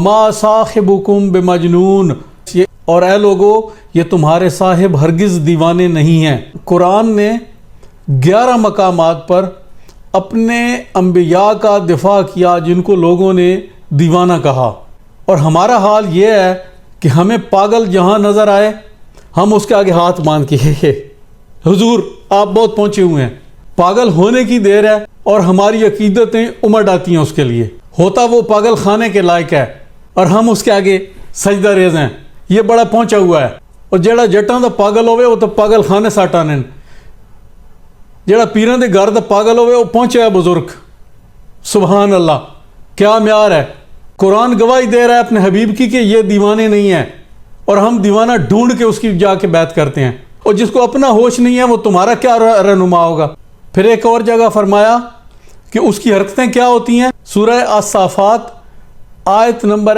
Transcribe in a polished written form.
ما صاحبکم بمجنون، اور اے لوگو یہ تمہارے صاحب ہرگز دیوانے نہیں ہیں۔ قرآن نے 11 مقامات پر اپنے انبیاء کا دفاع کیا جن کو لوگوں نے دیوانہ کہا، اور ہمارا حال یہ ہے کہ ہمیں پاگل جہاں نظر آئے ہم اس کے آگے ہاتھ باندھ کے حضور آپ بہت پہنچے ہوئے ہیں، پاگل ہونے کی دیر ہے، اور ہماری عقیدتیں امڑ آتی ہیں اس کے لیے، ہوتا وہ پاگل خانے کے لائق ہے اور ہم اس کے آگے سجدہ ریز ہیں، یہ بڑا پہنچا ہوا ہے۔ اور جڑا جٹاں دا پاگل ہوئے وہ تو پاگل خانے سٹ آنے، جڑا پیران دے گھر دا پاگل ہوئے وہ پہنچا ہے بزرگ۔ سبحان اللہ، کیا معیار ہے۔ قرآن گواہی دے رہا ہے اپنے حبیب کی کہ یہ دیوانے نہیں ہیں، اور ہم دیوانہ ڈھونڈ کے اس کی جا کے بیعت کرتے ہیں، اور جس کو اپنا ہوش نہیں ہے وہ تمہارا کیا رہنما ہوگا۔ پھر ایک اور جگہ فرمایا کہ اس کی حرکتیں کیا ہوتی ہیں، سورہ الصافات آیت نمبر